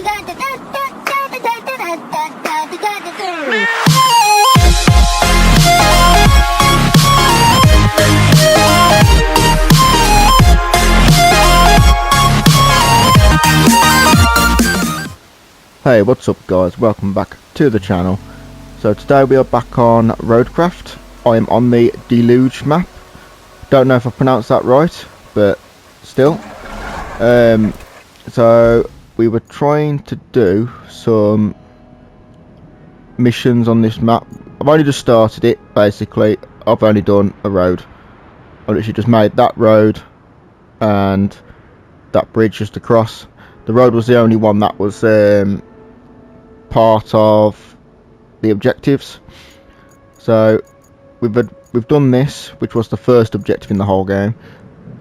Hey, what's up guys, welcome back to the channel. So today we are back on Roadcraft. I am on the Deluge map. Don't know if I pronounced that right, but still. So we were trying to do some missions on this map. I've only just started it, basically. I've only done a road. I literally just made that road and that bridge just across. The road was the only one that was part of the objectives. So we've done this, which was the first objective in the whole game,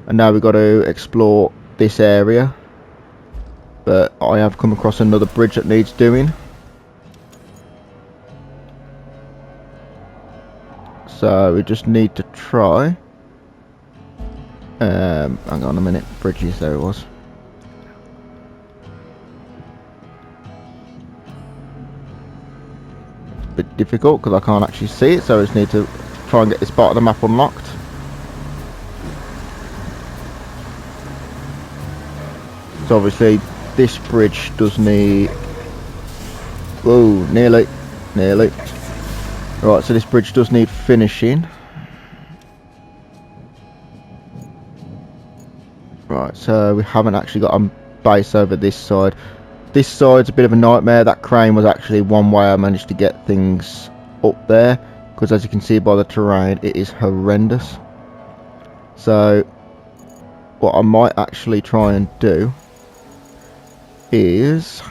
and now we've got to explore this area. But I have come across another bridge that needs doing, so we just need to try. Hang on a minute, bridges, there it was. Bit difficult because I can't actually see it, so I just need to try and get this part of the map unlocked. So obviously this bridge does need... Whoa, nearly. Right, so this bridge does need finishing. Right, so we haven't actually got a base over this side. This side's a bit of a nightmare. That crane was actually one way I managed to get things up there, because as you can see by the terrain, it is horrendous. So what I might actually try and do is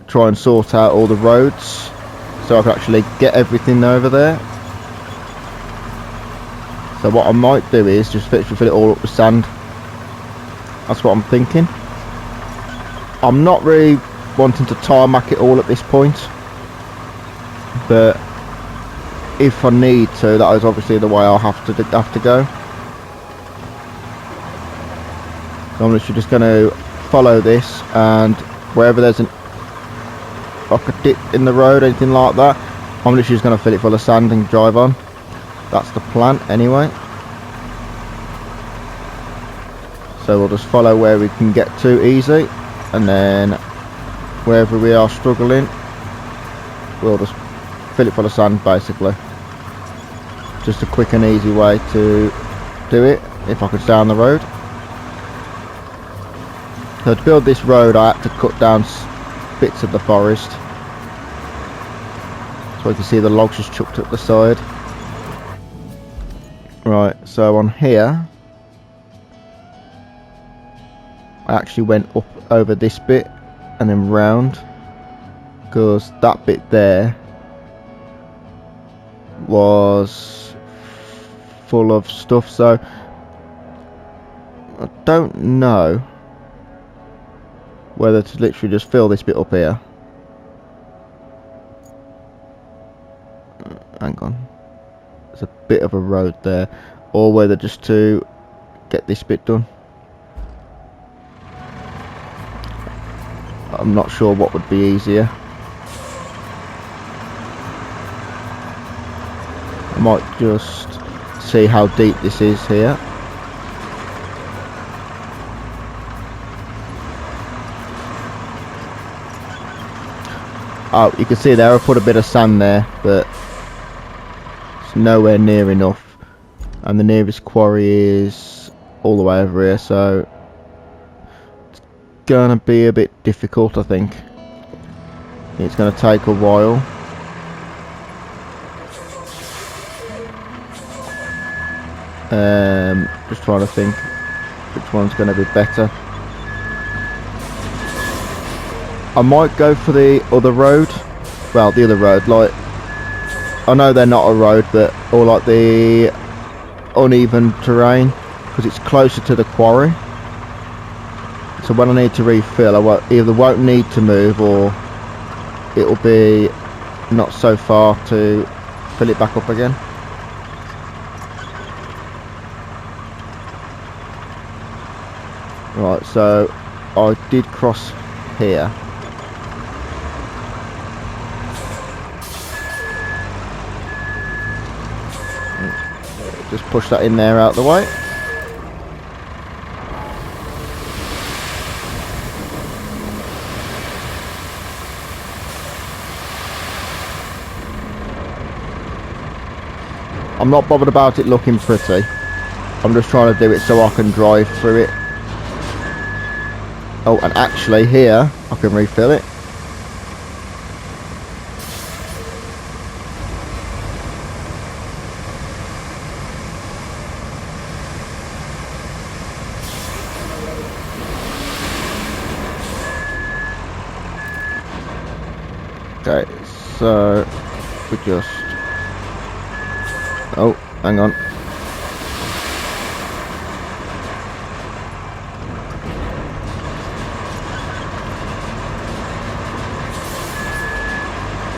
try and sort out all the roads so I can actually get everything over there. So what I might do is just literally fill it all up with sand. That's what I'm thinking. I'm not really wanting to tarmac it all at this point, but if I need to, that is obviously the way I'll have to go. So I'm literally just going to follow this, and wherever there's like a dip in the road, anything like that, I'm literally just going to fill it full of sand and drive on. That's the plan anyway. So we'll just follow where we can get to easy, and then wherever we are struggling, we'll just fill it full of sand basically. Just a quick and easy way to do it if I could stay on the road. So to build this road I had to cut down bits of the forest. So you can see the logs just chucked up the side. Right, so on here I actually went up over this bit and then round, because that bit there was full of stuff. So I don't know whether to literally just fill this bit up here. Hang on, there's a bit of a road there, or whether just to get this bit done. I'm not sure what would be easier. I might just see how deep this is here. Oh, you can see there I put a bit of sand there, but it's nowhere near enough. And the nearest quarry is all the way over here, so gonna be a bit difficult. I think it's gonna take a while. Just trying to think which one's gonna be better. I might go for the other road. Well, the other road, like, I know they're not a road, but or like the uneven terrain, because it's closer to the quarry. So when I need to refill, I either won't need to move, or it'll be not so far to fill it back up again. Right, so I did cross here. Just push that in there out the way. I'm not bothered about it looking pretty. I'm just trying to do it so I can drive through it. Oh, and actually here I can refill it. Okay, so we just... Oh, hang on.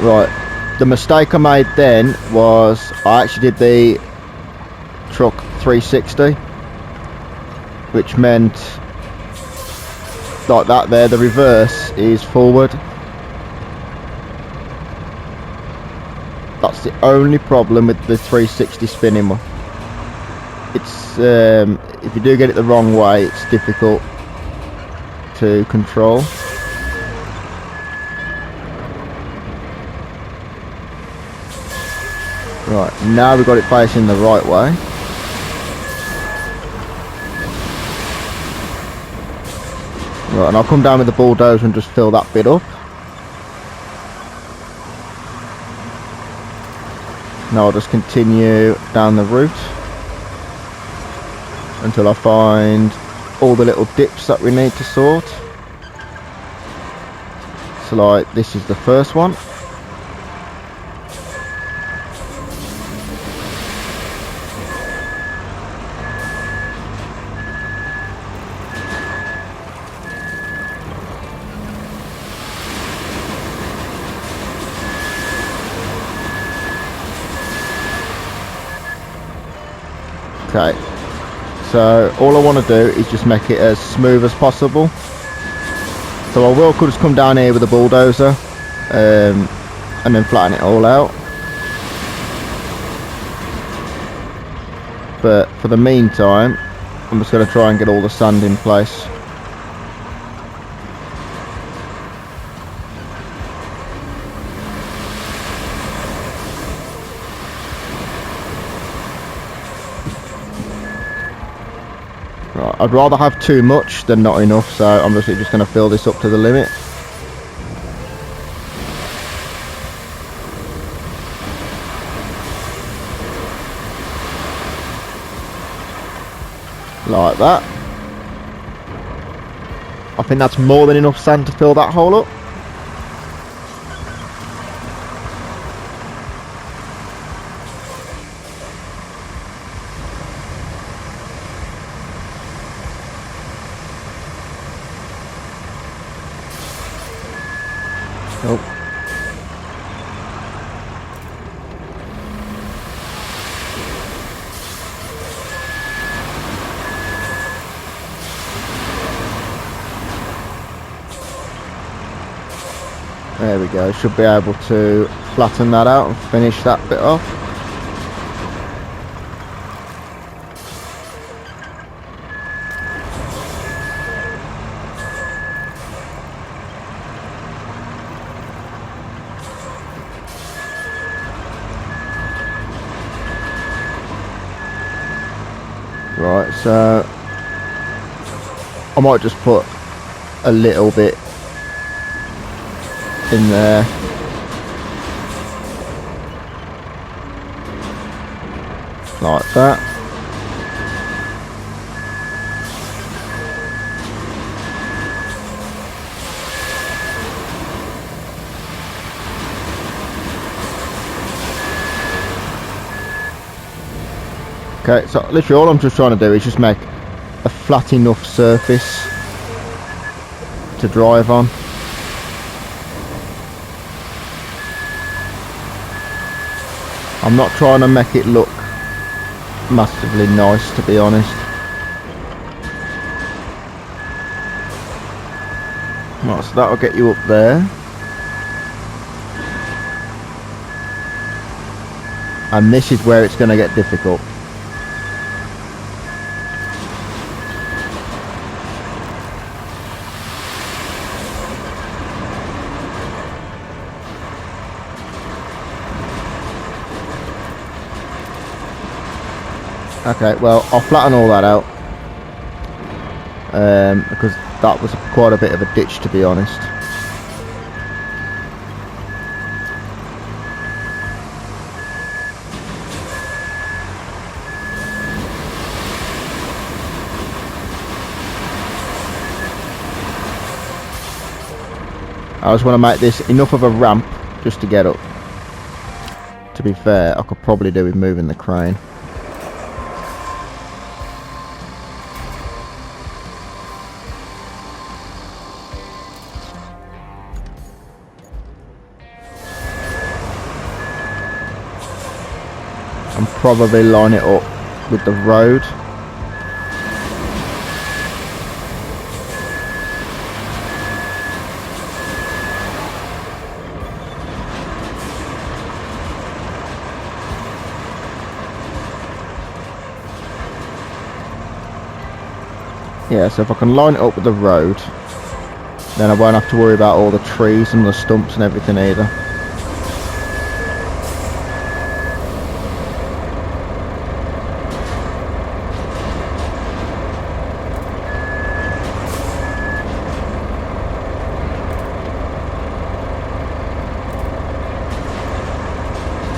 Right, the mistake I made then was I actually did the truck 360, which meant like that there, the reverse is forward. That's the only problem with the 360 spinning one. It's if you do get it the wrong way, it's difficult to control. Right, now we've got it facing the right way. Right, and I'll come down with the bulldozer and just fill that bit up. Now I'll just continue down the route until I find all the little dips that we need to sort. So like this is the first one. Okay, so all I want to do is just make it as smooth as possible. So I will just come down here with a bulldozer and then flatten it all out. But for the meantime, I'm just going to try and get all the sand in place. Right, I'd rather have too much than not enough, so I'm just going to fill this up to the limit. Like that. I think that's more than enough sand to fill that hole up. Nope. There we go, should be able to flatten that out and finish that bit off. Right, so I might just put a little bit in there. Like that. Okay, so literally all I'm just trying to do is just make a flat enough surface to drive on. I'm not trying to make it look massively nice, to be honest. Right, so that'll get you up there. And this is where it's going to get difficult. Okay, well, I'll flatten all that out. Because that was quite a bit of a ditch, to be honest. I just want to make this enough of a ramp just to get up. To be fair, I could probably do with moving the crane. And probably line it up with the road. Yeah, so if I can line it up with the road, then I won't have to worry about all the trees and the stumps and everything either.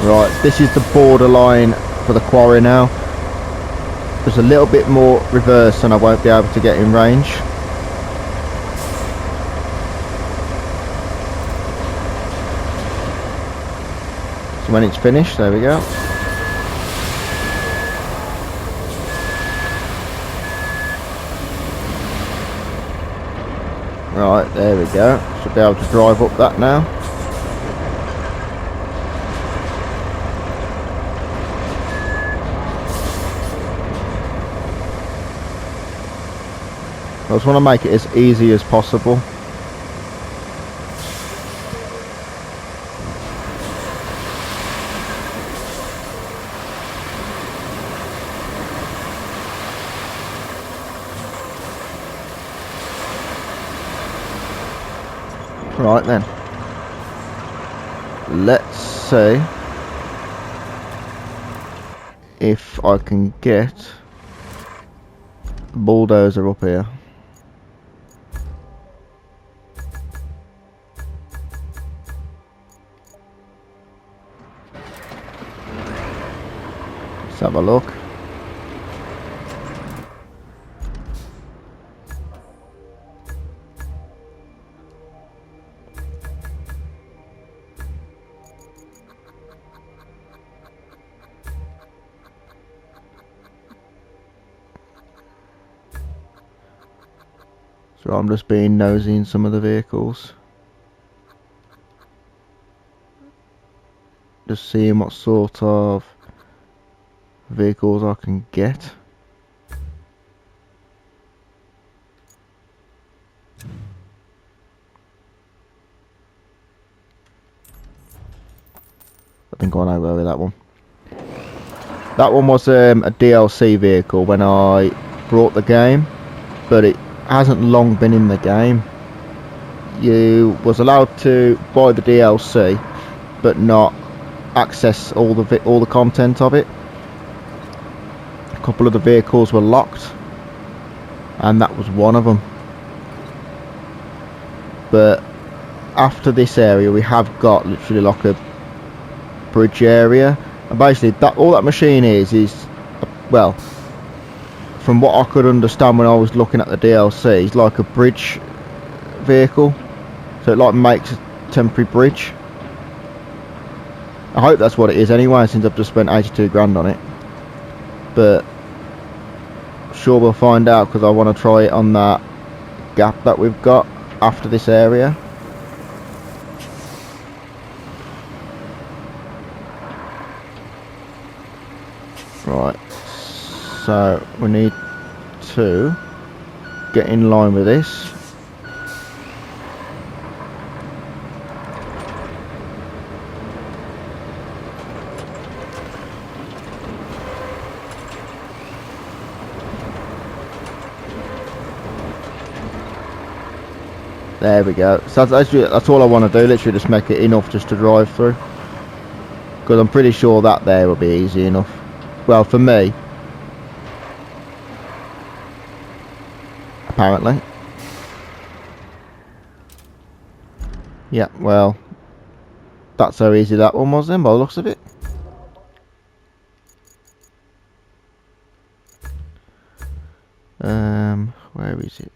Right, this is the borderline for the quarry now. There's a little bit more reverse and I won't be able to get in range. So when it's finished, there we go. Right, there we go. Should be able to drive up that now. I just want to make it as easy as possible. Right then. Let's see if I can get the bulldozer up here. Let's have a look. So I'm just being nosy in some of the vehicles. Just seeing what sort of vehicles I can get. I think I know where with that one. That one was a DLC vehicle when I brought the game, but it hasn't long been in the game. You was allowed to buy the DLC, but not access all the content of it. A couple of the vehicles were locked, and that was one of them. But after this area, we have got literally like a bridge area, and basically all that machine is well, from what I could understand when I was looking at the DLC, it's like a bridge vehicle, so it like makes a temporary bridge. I hope that's what it is anyway, since I've just spent 82 grand on it, but sure we'll find out, because I want to try it on that gap that we've got after this area. Right, so we need to get in line with this. There we go. So that's all I want to do, literally just make it enough just to drive through. Because I'm pretty sure that there will be easy enough. Well, for me. Apparently. Yeah, well. That's how easy that one was then, by the looks of it. Where is it?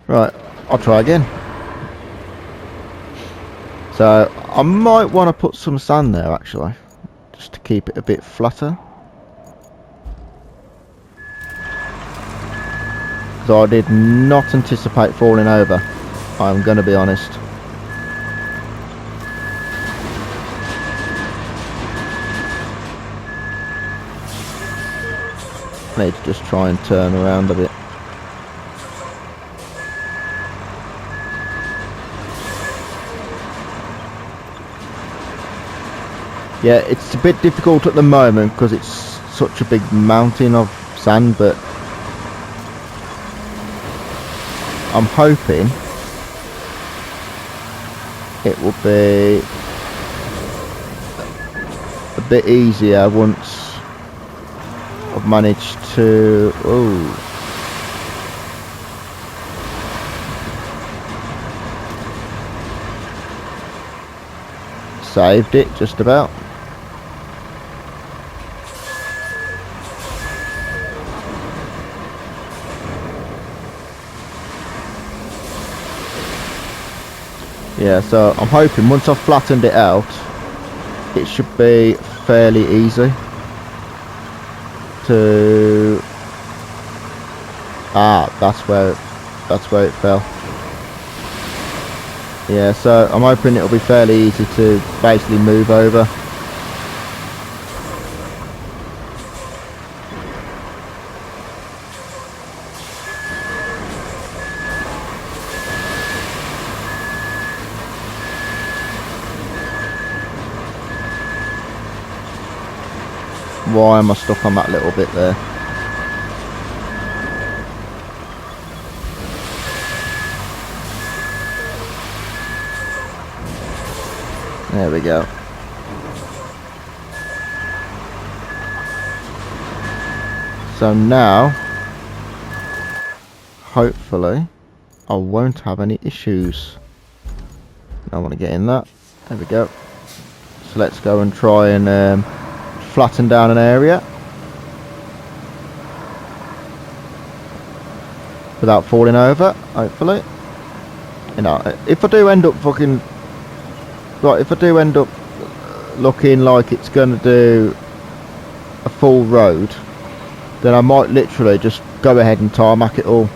Right, I'll try again. So, I might want to put some sand there actually, just to keep it a bit flatter. So I did not anticipate falling over, I'm going to be honest. I need to just try and turn around a bit. Yeah, it's a bit difficult at the moment because it's such a big mountain of sand, but I'm hoping it will be a bit easier once I've managed to... Oh. Saved it, just about. Yeah, so I'm hoping once I've flattened it out, it should be fairly easy to... Ah, that's where it fell. Yeah, so I'm hoping it'll be fairly easy to basically move over. Why am I stuck on that little bit there? There we go. So now, hopefully, I won't have any issues. I want to get in that. There we go. So let's go and try and flatten down an area without falling over, hopefully. You know, if I do end up fucking... Right, if I do end up looking like it's going to do a full road, then I might literally just go ahead and tarmac it all.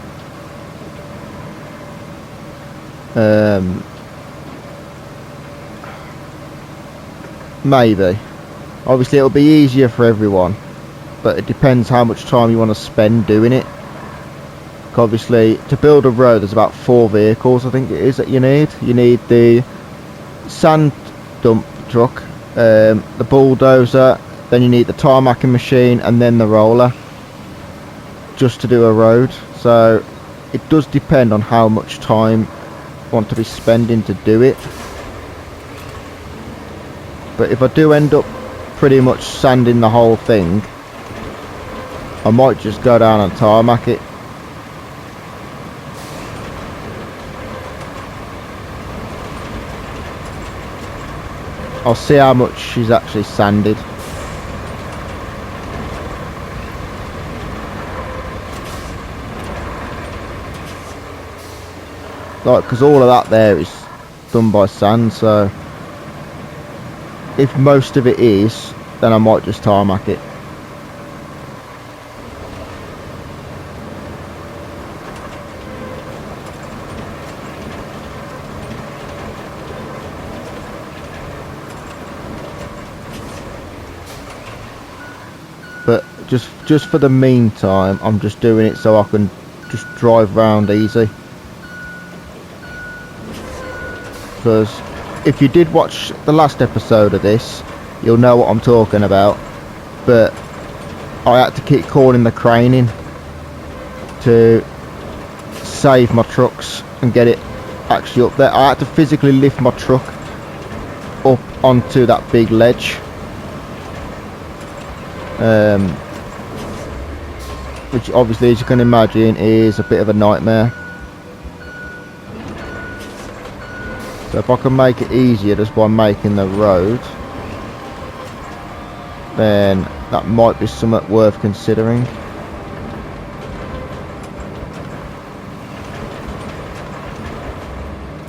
Maybe. Obviously it'll be easier for everyone, but it depends how much time you want to spend doing it. Obviously, to build a road there's about 4 vehicles I think it is that you need. You need the sand dump truck, the bulldozer, then you need the tarmacking machine, and then the roller, just to do a road. So it does depend on how much time you want to be spending to do it. But if I do end up pretty much sanding the whole thing, I might just go down and tarmac it. I'll see how much she's actually sanded. Like, because all of that there is done by sand, so if most of it is, then I might just tarmac it. But just for the meantime, I'm just doing it so I can just drive round easy. Because if you did watch the last episode of this, you'll know what I'm talking about. But I had to keep calling the crane in to save my trucks and get it actually up there. I had to physically lift my truck up onto that big ledge, which obviously, as you can imagine, is a bit of a nightmare. So if I can make it easier just by making the road, then that might be something worth considering.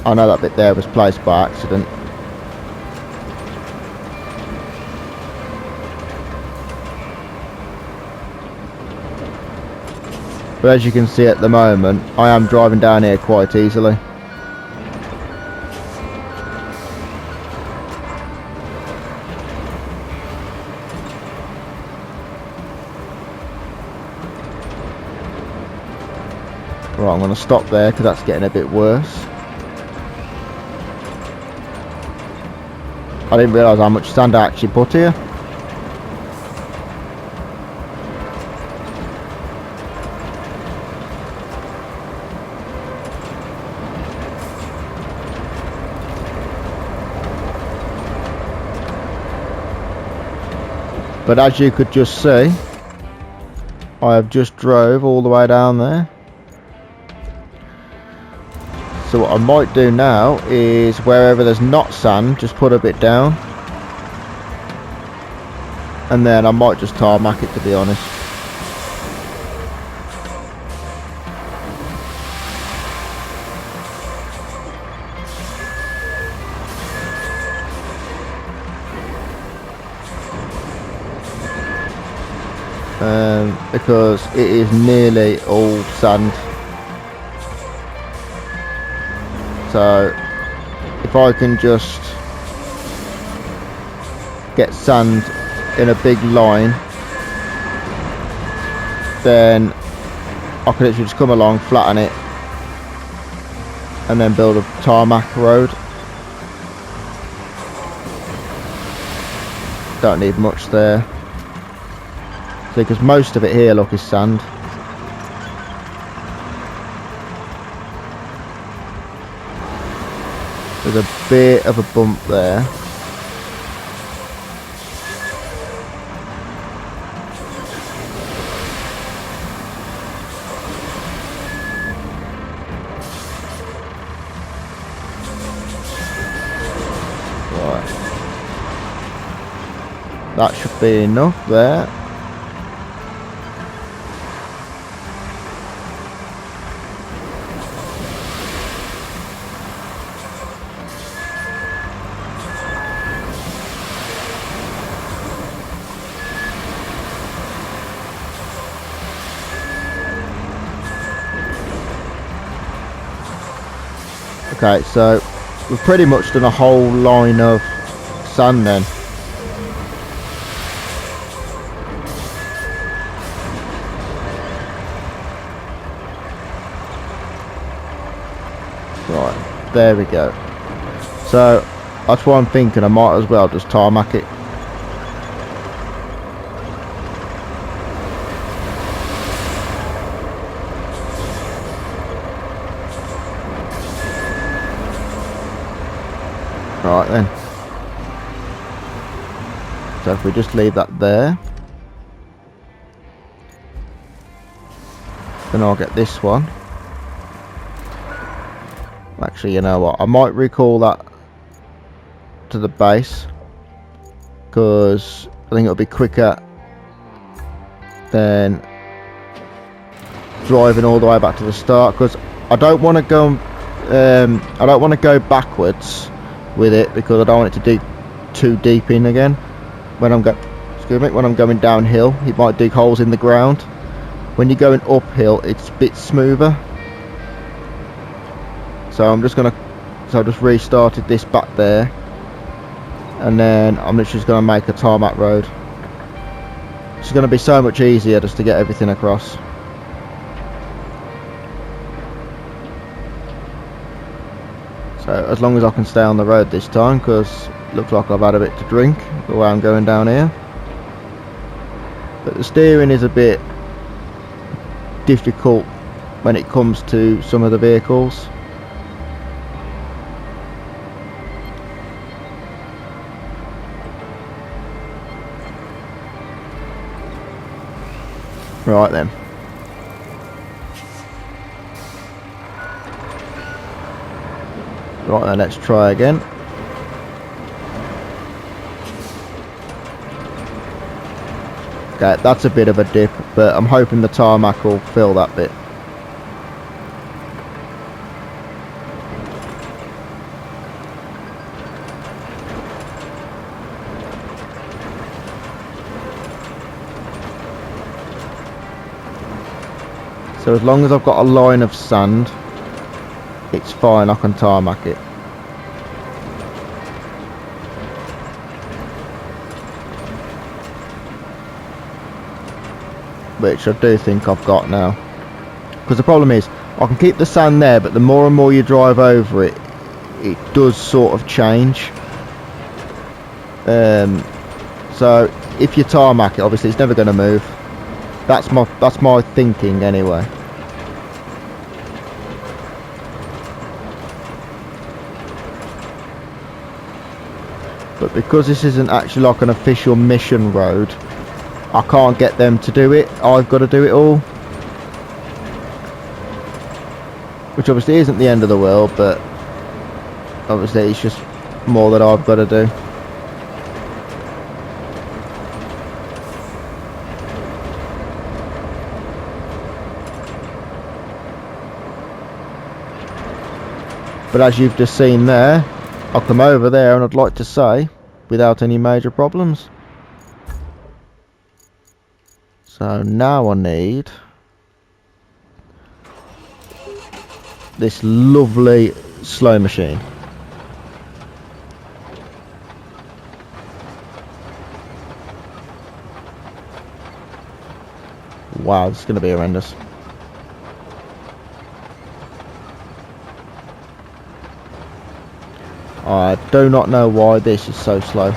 I know that bit there was placed by accident. But as you can see at the moment, I am driving down here quite easily. Right, I'm going to stop there because that's getting a bit worse. I didn't realise how much sand I actually put here. But as you could just see, I have just drove all the way down there. So what I might do now is wherever there's not sand, just put a bit down. And then I might just tarmac it, to be honest. Because it is nearly all sand. So if I can just get sand in a big line, then I can literally just come along, flatten it, and then build a tarmac road. Don't need much there. See, because most of it here, look, is sand. There's a bit of a bump there. Right. That should be enough there. Okay, so we've pretty much done a whole line of sand then. Right, there we go. So that's what I'm thinking, I might as well just tarmac it. Right then. So if we just leave that there, then I'll get this one. Actually, you know what? I might recall that to the base, because I think it'll be quicker than driving all the way back to the start. Because I don't want to go. I don't want to go backwards with it, because I don't want it to dig too deep in again. When I'm going downhill, it might dig holes in the ground. When you're going uphill, it's a bit smoother. So I'm just gonna, so I just restarted this back there, and then I'm literally just gonna make a tarmac road. It's gonna be so much easier just to get everything across. So as long as I can stay on the road this time, because it looks like I've had a bit to drink the way I'm going down here. But the steering is a bit difficult when it comes to some of the vehicles. Right then. Right then, let's try again. Okay, that's a bit of a dip, but I'm hoping the tarmac will fill that bit. So as long as I've got a line of sand, it's fine, I can tarmac it. Which I do think I've got now. Because the problem is, I can keep the sand there, but the more and more you drive over it, it does sort of change. So if you tarmac it, obviously it's never going to move. That's my thinking anyway. But because this isn't actually like an official mission road, I can't get them to do it. I've got to do it all. Which obviously isn't the end of the world, but obviously it's just more that I've got to do. But as you've just seen there, I'll come over there, and I'd like to say, without any major problems. So now I need this lovely slow machine. Wow, this is going to be horrendous. I do not know why this is so slow.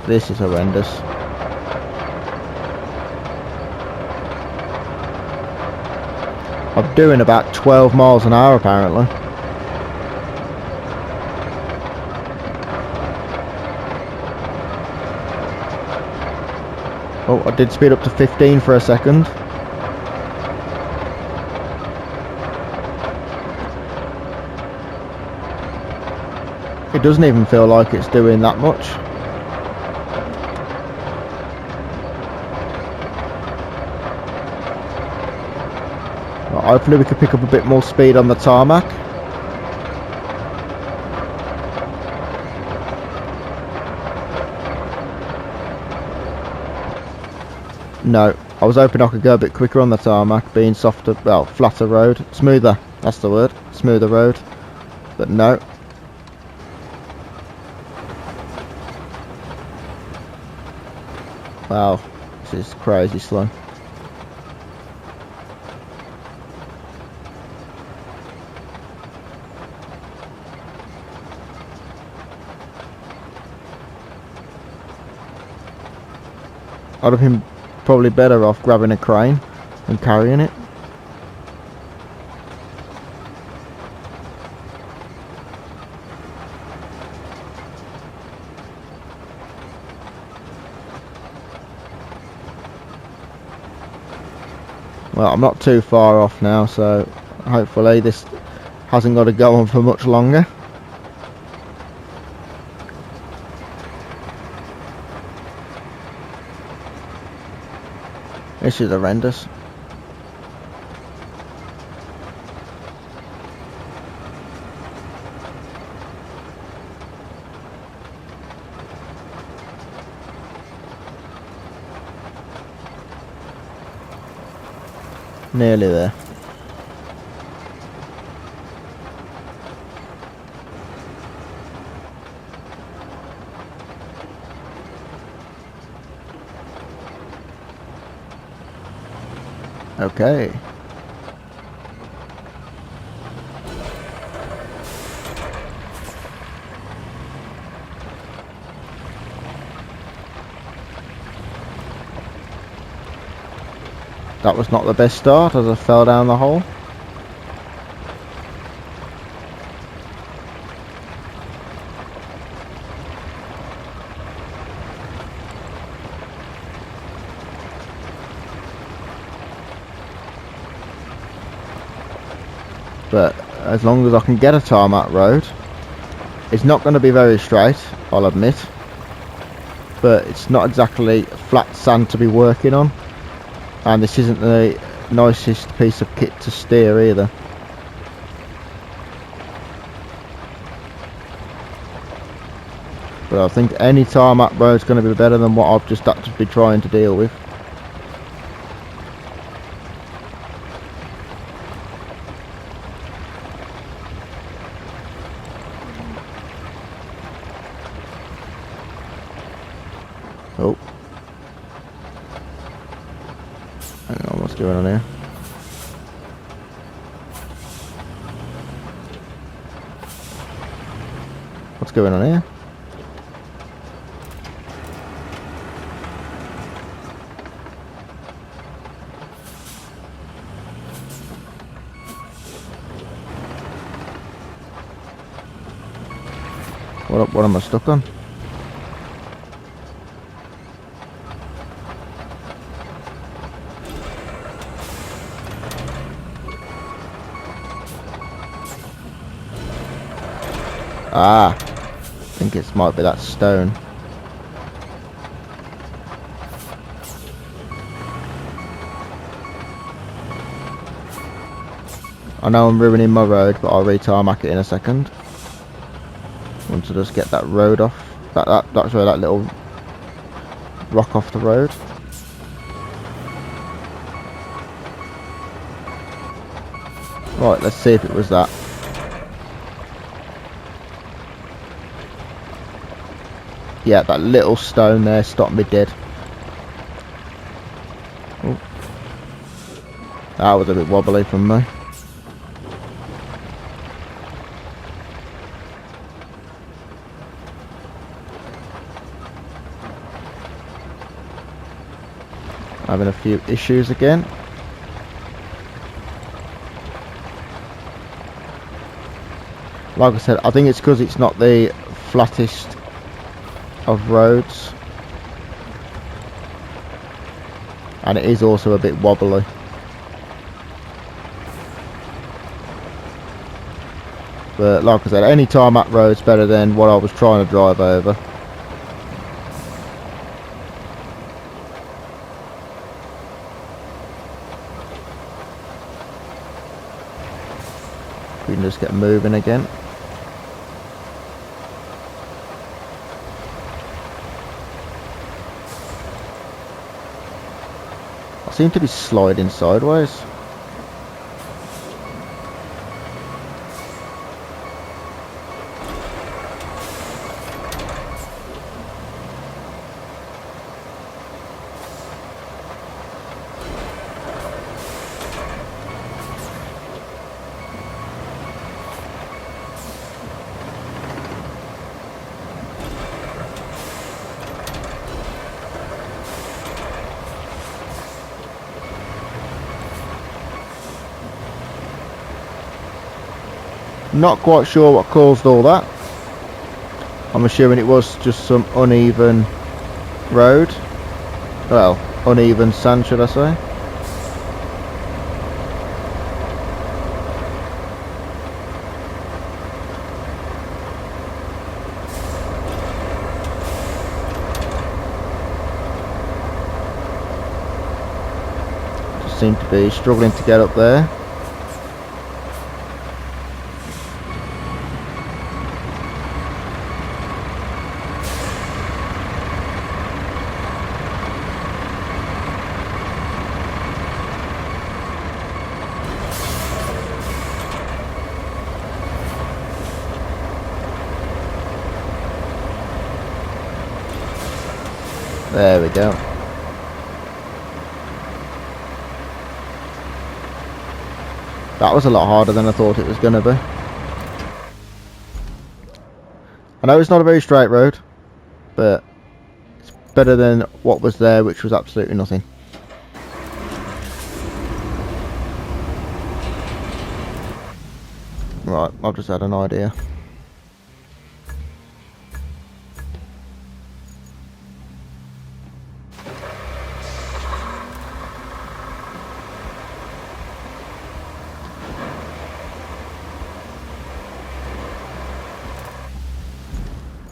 This is horrendous. I'm doing about 12 miles an hour apparently. Oh, I did speed up to 15 for a second. It doesn't even feel like it's doing that much. Well, hopefully we can pick up a bit more speed on the tarmac. No, I was hoping I could go a bit quicker on the tarmac, being softer, well, flatter road. Smoother, that's the word. Smoother road. But no. Wow, this is crazy slow. I'd have been probably better off grabbing a crane and carrying it. Well, I'm not too far off now, so hopefully this hasn't got to go on for much longer. This is horrendous. Nearly there. Okay. That was not the best start as I fell down the hole. But as long as I can get a tarmac road, it's not going to be very straight, I'll admit, but it's not exactly flat sand to be working on, and this isn't the nicest piece of kit to steer either. But I think any tarmac road's going to be better than what I've just had to be trying to deal with. Oh. Hang on, what's going on here? What's going on here? What am I stuck on? Ah, I think it might be that stone. I know I'm ruining my road, but I'll re-tarmac it in a second. Once I just get that road off, that's where that little rock off the road. Right, let's see if it was that. Yeah, that little stone there stopped me dead. Ooh. That was a bit wobbly from me. Having a few issues again. Like I said, I think it's because it's not the flattest of roads, and it is also a bit wobbly. But like I said, any tarmac road's better than what I was trying to drive over. We can just get moving again. I seem to be sliding sideways. Not quite sure what caused all that. I'm assuming it was just some uneven road. Well, uneven sand, should I say. Just seem to be struggling to get up there. There we go. That was a lot harder than I thought it was going to be. I know it's not a very straight road, but it's better than what was there, which was absolutely nothing. Right, I've just had an idea.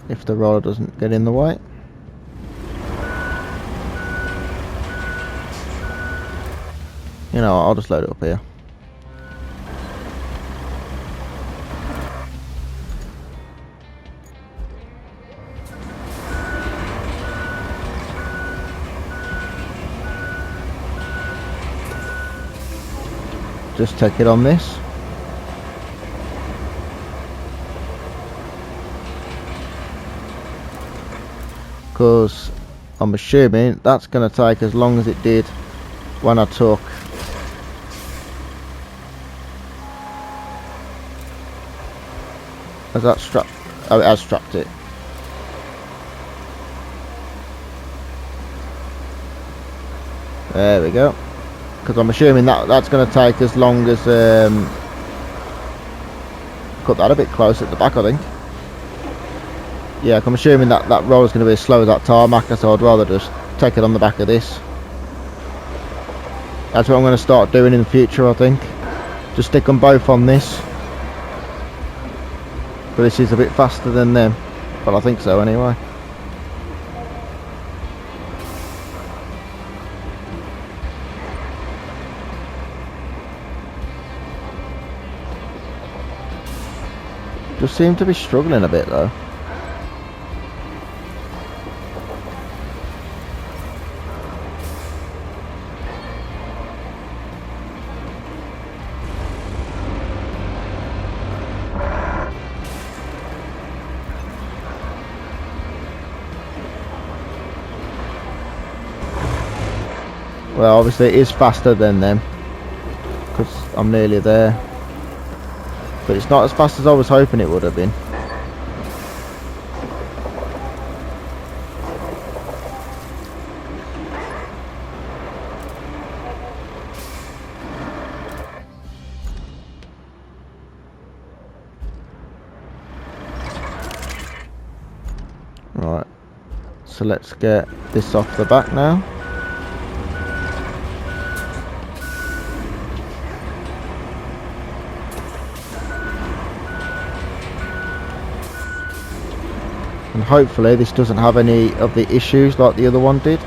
If the roller doesn't get in the way. You know, I'll just load it up here. Just take it on this. Because I'm assuming that's going to take as long as it did when I took has that strapped? Oh, it has strapped it. There we go. Because I'm assuming that's going to take as long as cut that a bit close at the back, I think. Yeah, I'm assuming that roller's going to be as slow as that tarmac, so I'd rather just take it on the back of this. That's what I'm going to start doing in the future, I think. Just stick them both on this. But this is a bit faster than them. Well, I think so anyway. Just seem to be struggling a bit though. Well, obviously it is faster than them because I'm nearly there, but it's not as fast as I was hoping it would have been. Right, so let's get this off the back now. And hopefully this doesn't have any of the issues like the other one did.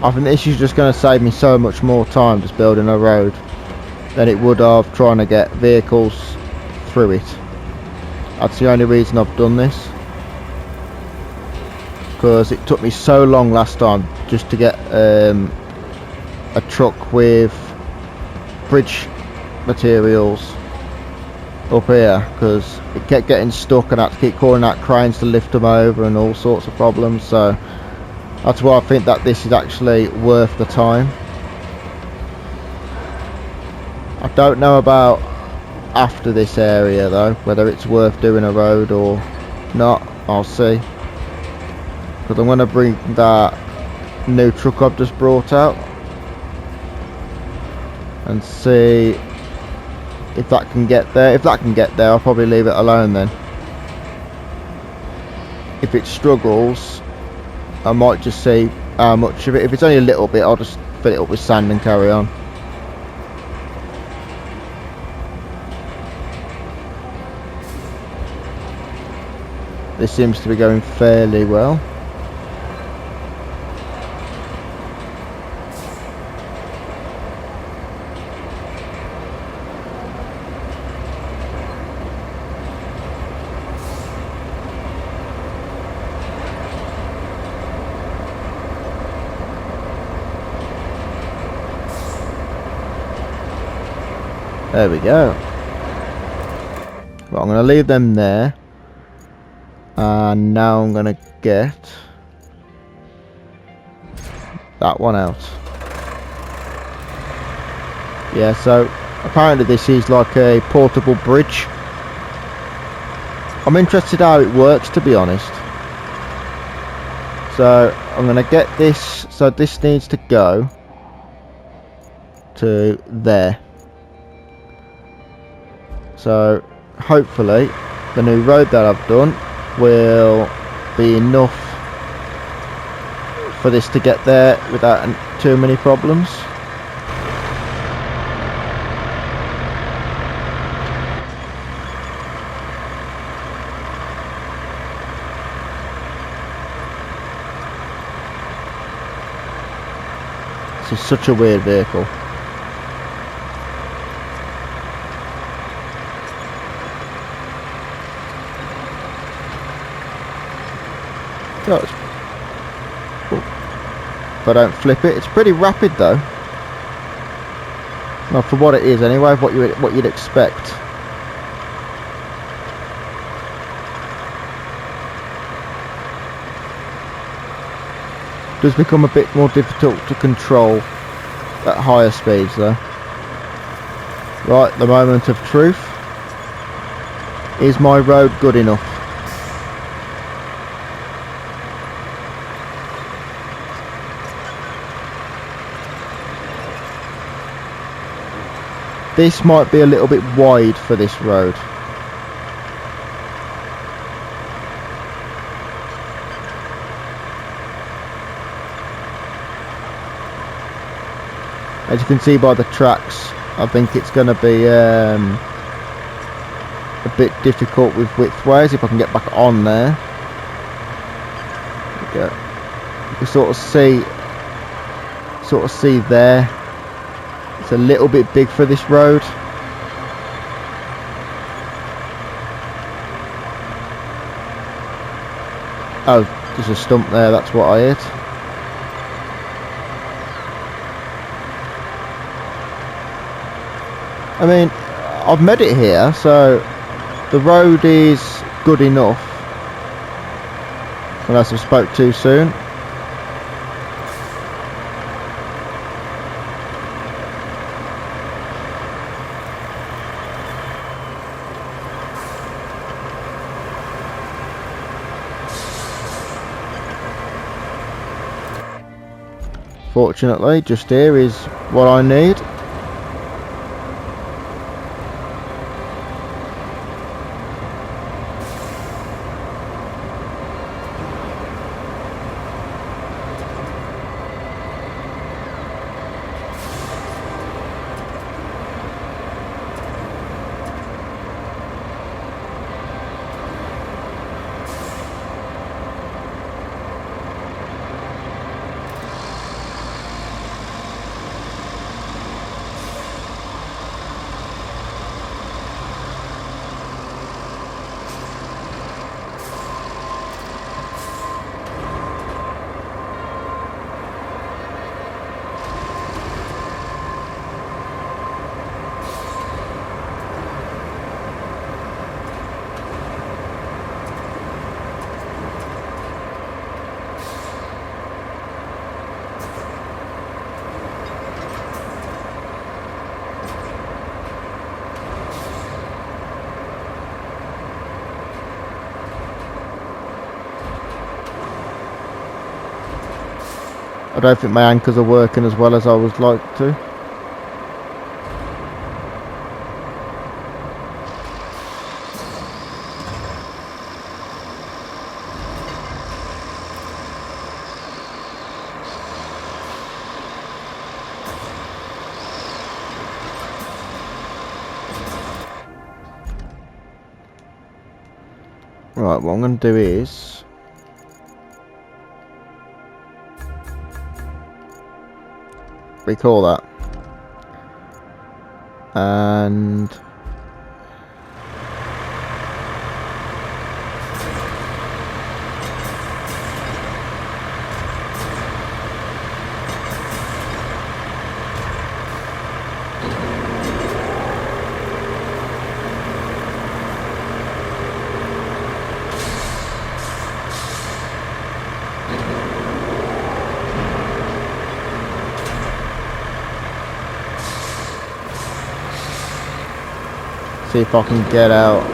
I think this is just going to save me so much more time just building a road than it would have trying to get vehicles through it. That's the only reason I've done this, because it took me so long last time just to get a truck with bridge materials up here, because it kept getting stuck and I had to keep calling out cranes to lift them over and all sorts of problems. So that's why I think that this is actually worth the time. I don't know about after this area though, whether it's worth doing a road or not. I'll see, because I'm going to bring that new truck I've just brought out and see if that can get there. If that can get there, I'll probably leave it alone then. If it struggles, I might just see how much of it. If it's only a little bit, I'll just fill it up with sand and carry on. This seems to be going fairly well. There we go. Well, I'm going to leave them there. And now I'm gonna get that one out. Yeah, so apparently this is like a portable bridge. I'm interested how it works, to be honest. So I'm gonna get this, so this needs to go to there. So hopefully the new road that I've done will be enough for this to get there without too many problems. This is such a weird vehicle. If I don't flip it, it's pretty rapid though. Well, for what it is anyway, what you'd expect. Does become a bit more difficult to control at higher speeds though. Right, the moment of truth. Is my road good enough? This might be a little bit wide for this road. As you can see by the tracks, I think it's going to be a bit difficult with widthways. If I can get back on there, you can sort of see there. It's a little bit big for this road. Oh, there's a stump there, that's what I hit. I mean, I've made it here, so the road is good enough. Unless I spoke too soon. Fortunately, just here is what I need. I don't think my anchors are working as well as I would like to. Right, what I'm going to do is recall that, and See if I can get out.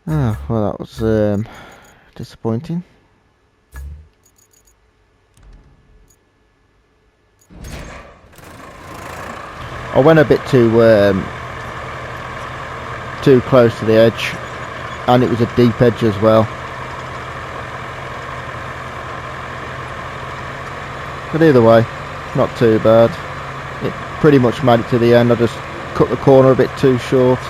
Oh, well, that was disappointing. I went a bit too close to the edge, and it was a deep edge as well. But either way, not too bad. It pretty much made it to the end. I just cut the corner a bit too short.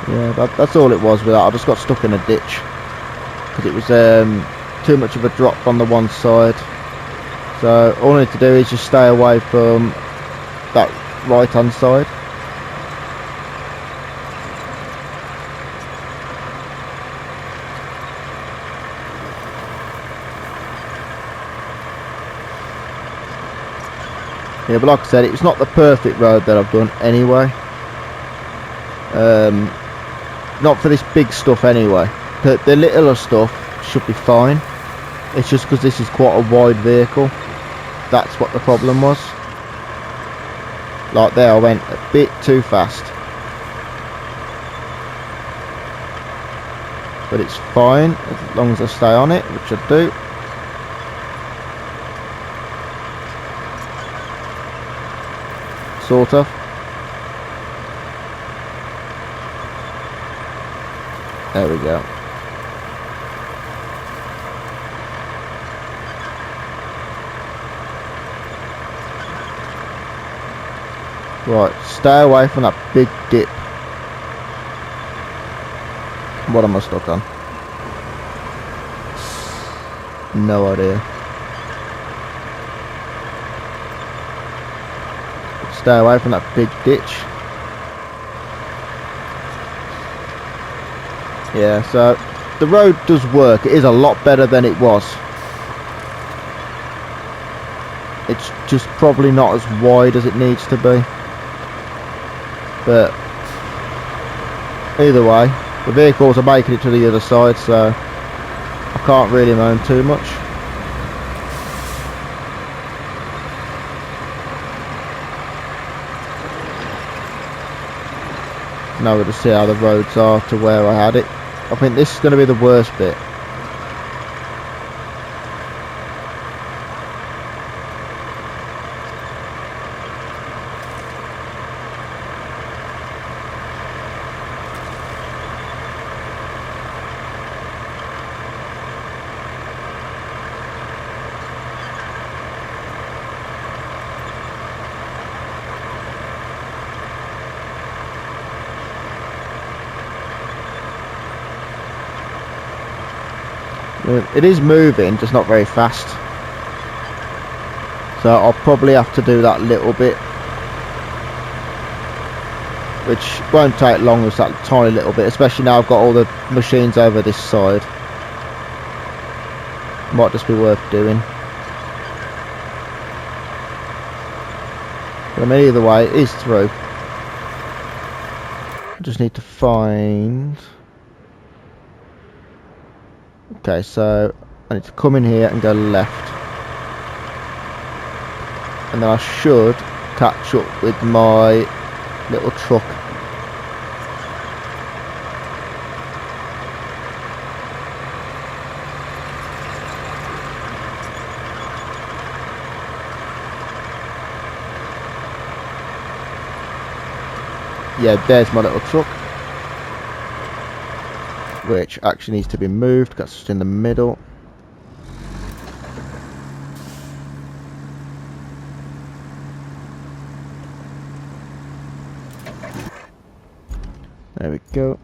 Yeah, that's all it was with that. I just got stuck in a ditch because it was too much of a drop on the one side. So all I need to do is just stay away from that right hand side. Yeah, but like I said, it's not the perfect road that I've done anyway. Not for this big stuff anyway. The littler stuff should be fine. It's just because this is quite a wide vehicle. That's what the problem was. Like there, I went a bit too fast. But it's fine as long as I stay on it, which I do. Sort of. There we go. Right, stay away from that big dip. What am I stuck on? No idea. Stay away from that big ditch. Yeah, so the road does work. It is a lot better than it was. It's just probably not as wide as it needs to be. But either way, the vehicles are making it to the other side, so I can't really moan too much. Now we'll just see how the roads are to where I had it. I think this is going to be the worst bit. It is moving, just not very fast. So I'll probably have to do that little bit, which won't take long, just that tiny little bit, especially now I've got all the machines over this side. Might just be worth doing. But I mean, either way, it is through. I just need to find... Okay, so I need to come in here and go left. And then I should catch up with my little truck. Yeah, there's my little truck, which actually needs to be moved. That's just in the middle. There we go.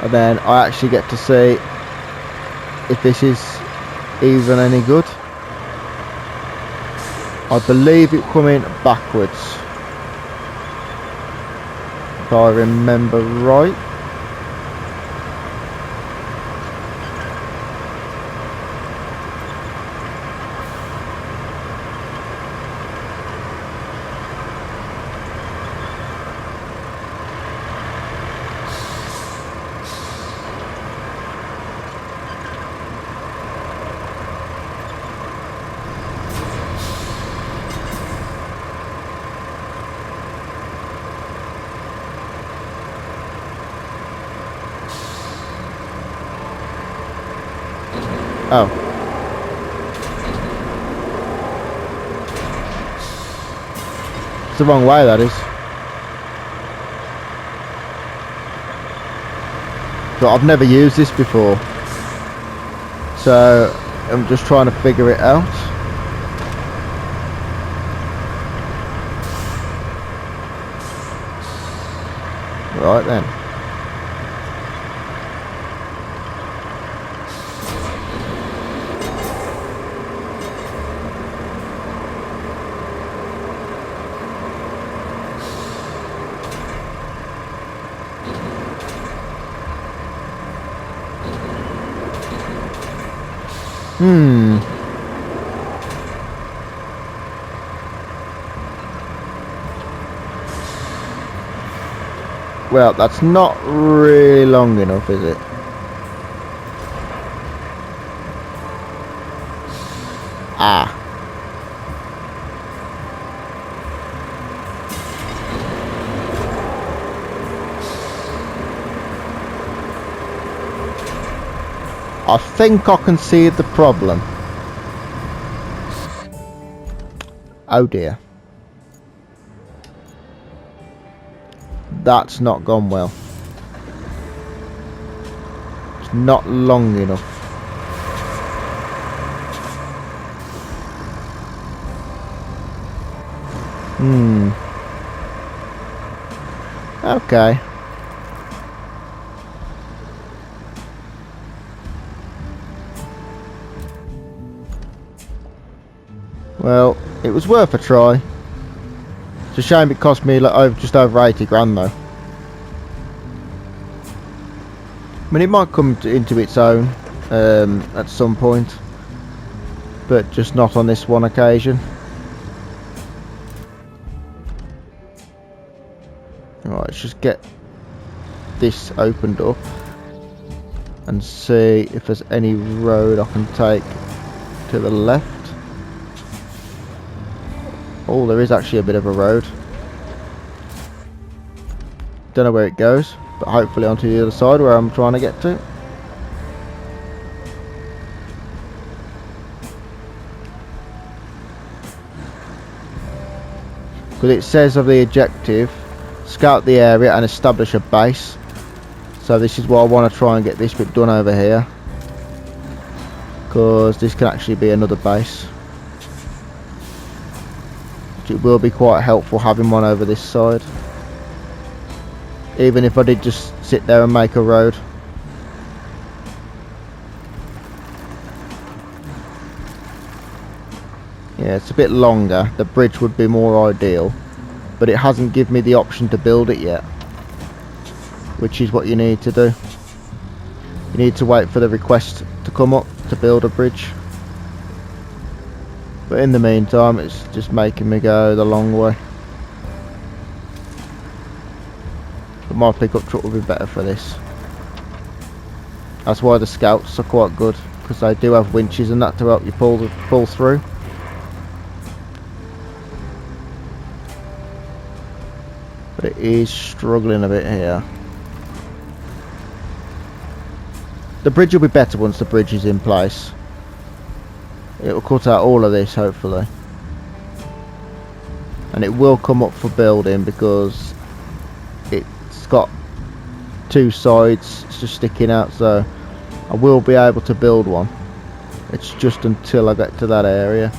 And then I actually get to see if this is even any good. I believe it coming backwards, if I remember right. Oh. It's the wrong way, that is. But I've never used this before, so I'm just trying to figure it out. Right then. Well, that's not really long enough, is it? Ah. I think I can see the problem. Oh dear. That's not gone well. It's not long enough. Okay. Well, it was worth a try. It's a shame it cost me like just over 80 grand though. I mean, it might come into its own at some point, but just not on this one occasion. Right, let's just get this opened up and see if there's any road I can take to the left. Oh, there is actually a bit of a road. Don't know where it goes, but hopefully onto the other side where I'm trying to get to. Because it says of the objective, scout the area and establish a base. So this is why I want to try and get this bit done over here, because this can actually be another base. It will be quite helpful having one over this side, even if I did just sit there and make a road. Yeah, it's a bit longer. The bridge would be more ideal, but it hasn't given me the option to build it yet, which is what you need to do. You need to wait for the request to come up to build a bridge. But in the meantime, it's just making me go the long way. But my pickup truck will be better for this. That's why the scouts are quite good, because they do have winches and that to help you pull through. But it is struggling a bit here. The bridge will be better once the bridge is in place. It will cut out all of this, hopefully, and it will come up for building because it's got two sides just sticking out, so I will be able to build one. It's just until I get to that area.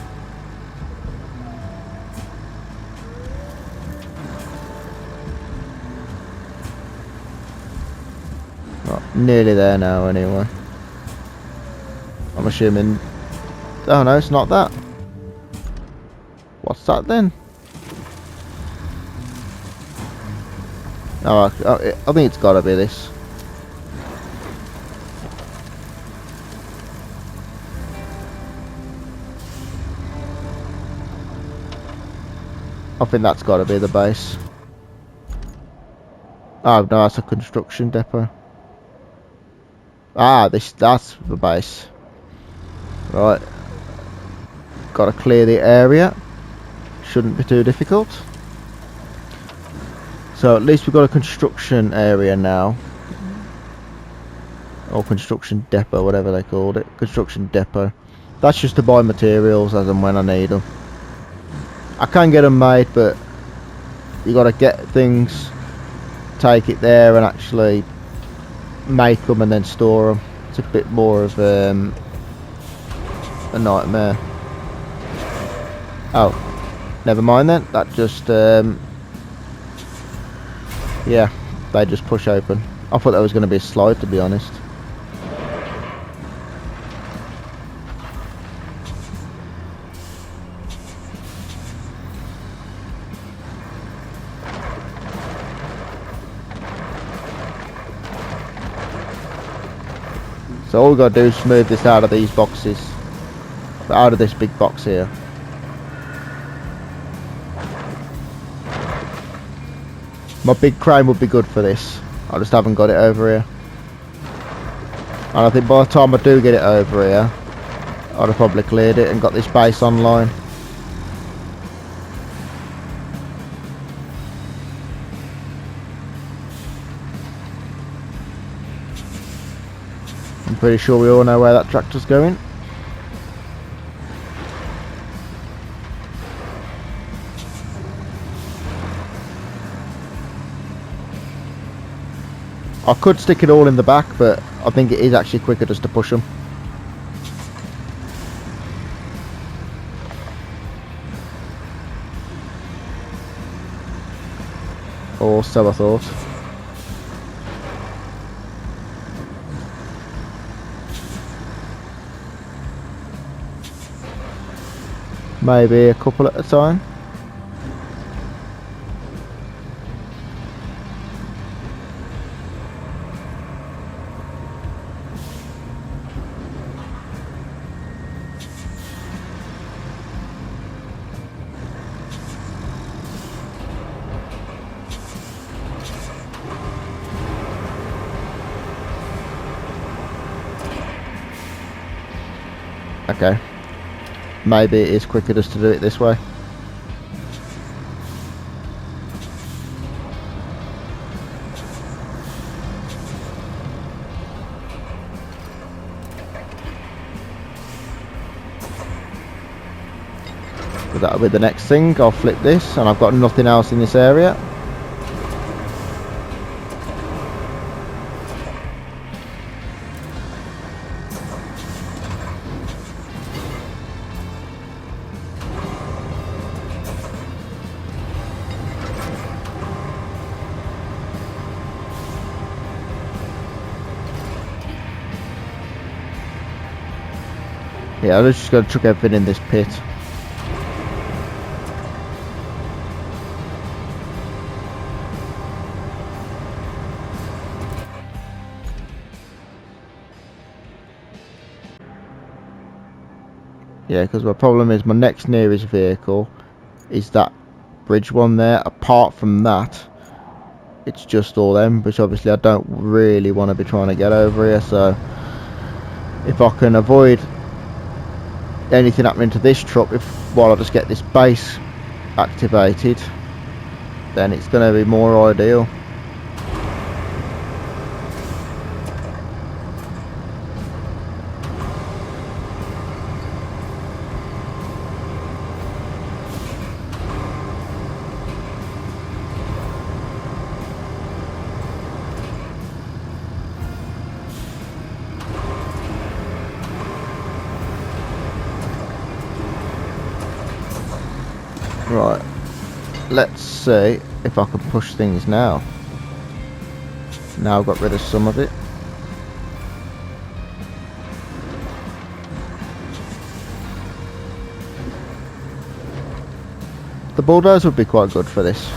Right, nearly there now anyway. I'm assuming... Oh no, it's not that. What's that then? Oh, I think it's gotta be this. I think that's gotta be the base. Oh no, that's a construction depot. Ah, that's the base. Right. Gotta clear the area. Shouldn't be too difficult. So at least we've got a construction area now. Or construction depot, whatever they called it. Construction depot. That's just to buy materials as and when I need them. I can get them made, but you got to get things, take it there and actually make them and then store them. It's a bit more of a nightmare. Oh, never mind then. That just yeah, they just push open. I thought that was going to be a slide, to be honest. So all we got to do is move this out of these boxes, out of this big box here. My big crane would be good for this. I just haven't got it over here. And I think by the time I do get it over here, I'd have probably cleared it and got this base online. I'm pretty sure we all know where that tractor's going. I could stick it all in the back, but I think it is actually quicker just to push them. Or so I thought. Maybe a couple at a time. Okay. Maybe it is quicker just to do it this way. But that'll be the next thing. I'll flip this, and I've got nothing else in this area. Yeah, I'm just going to chuck everything in this pit. Yeah, because my problem is my next nearest vehicle is that bridge one there. Apart from that, it's just all them, which obviously I don't really want to be trying to get over here. So if I can avoid anything happening to this truck while I just get this base activated, then it's going to be more ideal. Right, let's see if I can push things now. Now I've got rid of some of it. The bulldozer would be quite good for this.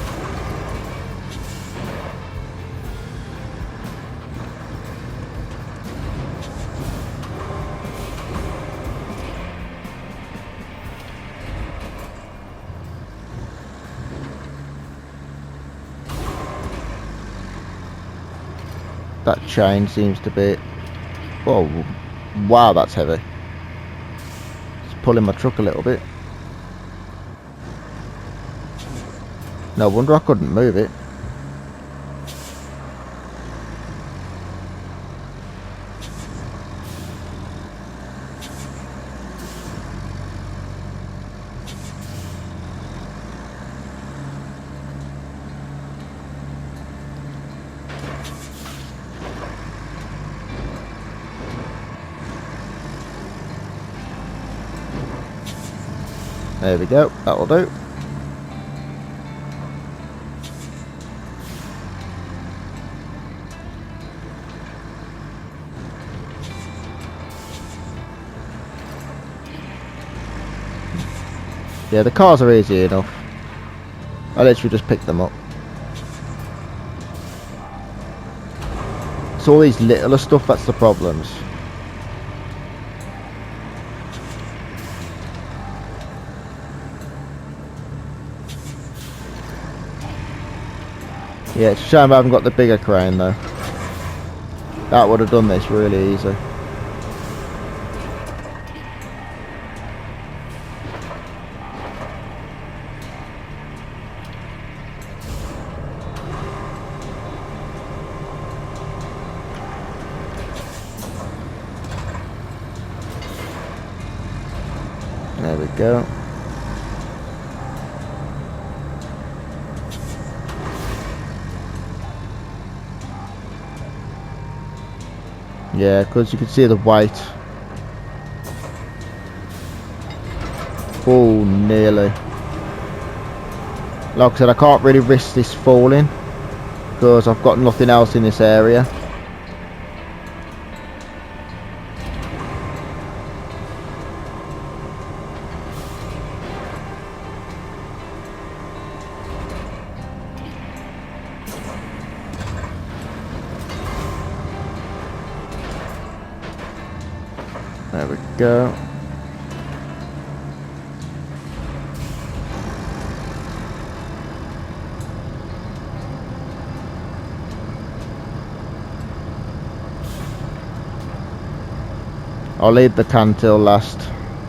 That chain seems to be... Oh, wow, that's heavy. It's pulling my truck a little bit. No wonder I couldn't move it. There we go, that'll do. Yeah, the cars are easy enough. I literally just pick them up. It's all these littler stuff that's the problems. Yeah, it's a shame I haven't got the bigger crane though. That would have done this really easy. There we go. Yeah, because you can see the weight. Oh, nearly. Like I said, I can't really risk this falling because I've got nothing else in this area. There we go. I'll leave the can till last.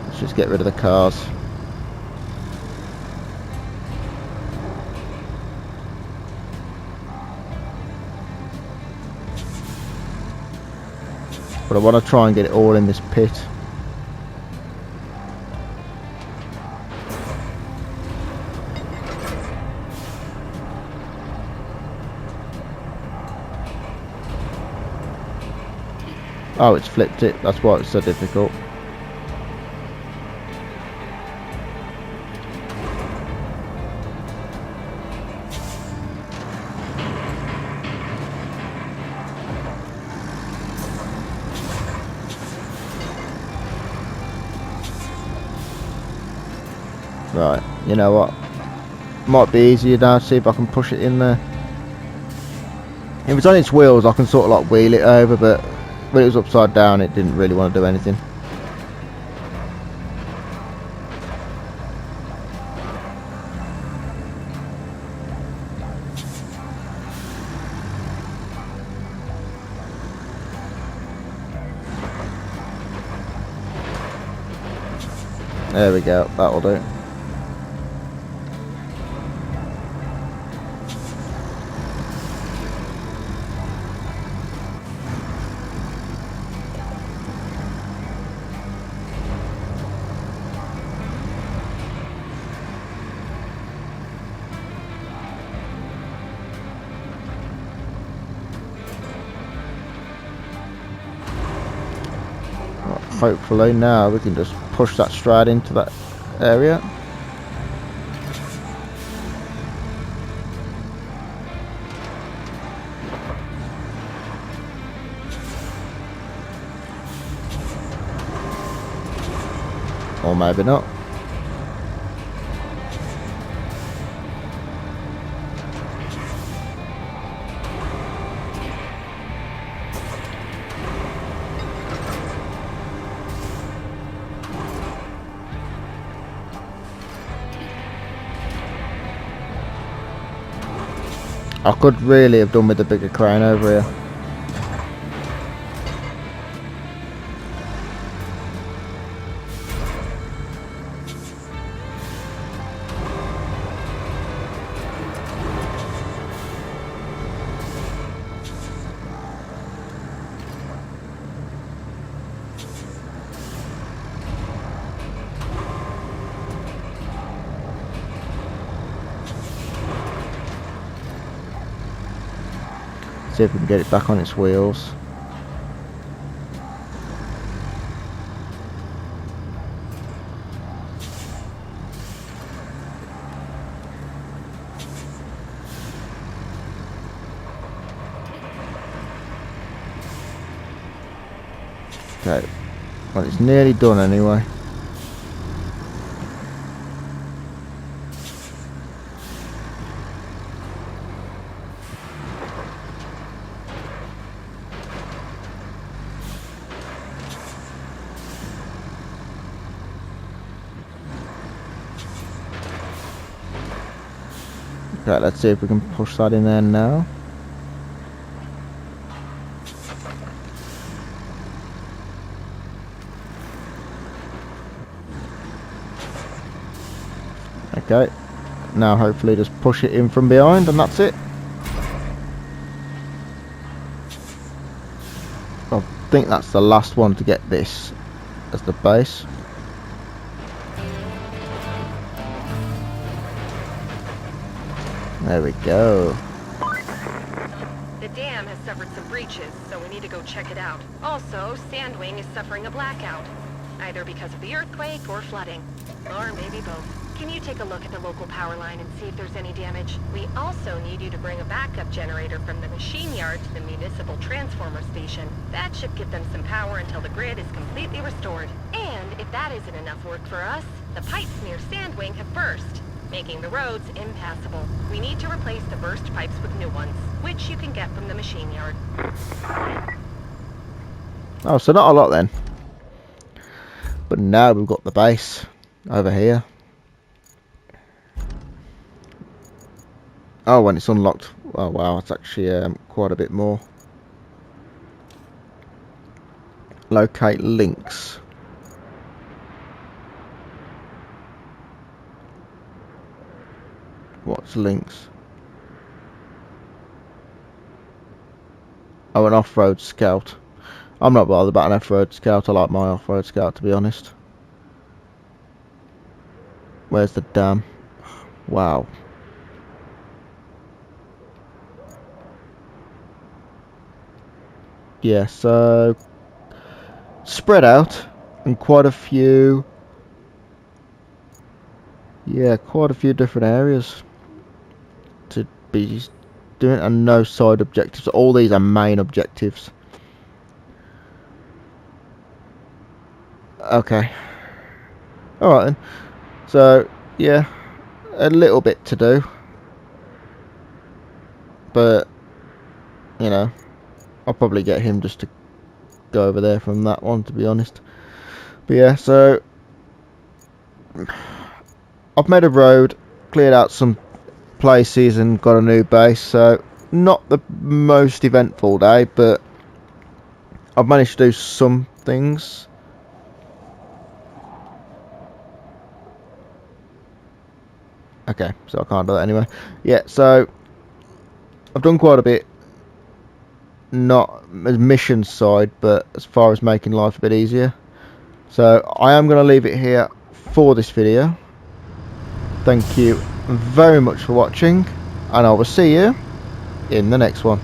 Let's just get rid of the cars. But I want to try and get it all in this pit. Oh, it's flipped it. That's why it's so difficult. Right, you know what? Might be easier now to see if I can push it in there. If it's on its wheels, I can sort of like wheel it over, but when it was upside down, it didn't really want to do anything. There we go, that'll do. Hopefully now we can just push that straight into that area. Or maybe not. I could really have done with a bigger crane over here. See if we can get it back on its wheels. Okay, well, it's nearly done anyway. Right, let's see if we can push that in there now. Okay, now hopefully just push it in from behind and that's it. I think that's the last one to get this as the base. There we go. The dam has suffered some breaches, so we need to go check it out. Also, Sandwing is suffering a blackout, either because of the earthquake or flooding, or maybe both. Can you take a look at the local power line and see if there's any damage? We also need you to bring a backup generator from the machine yard to the municipal transformer station. That should give them some power until the grid is completely restored. And if that isn't enough work for us, the pipes near Sandwing have burst, making the roads impassable. We need to replace the burst pipes with new ones, which you can get from the machine yard. Oh, so not a lot then. But now we've got the base over here. Oh, when it's unlocked. Oh wow, it's actually quite a bit more. Locate links. What's links? Oh, an off-road scout. I'm not bothered about an off-road scout. I like my off-road scout, to be honest. Where's the dam? Wow. Yeah, so spread out in quite a few. Yeah, quite a few different areas to be doing, and no side objectives. All these are main objectives. Okay. Alright then. So, yeah, a little bit to do. But, you know, I'll probably get him just to go over there from that one, to be honest. But yeah, so I've made a road, cleared out some places and got a new base. So not the most eventful day, but I've managed to do some things. Okay, so I can't do that anyway. Yeah, so I've done quite a bit. Not as mission side, but as far as making life a bit easier. So I am going to leave it here for this video. Thank you very much for watching, and I will see you in the next one.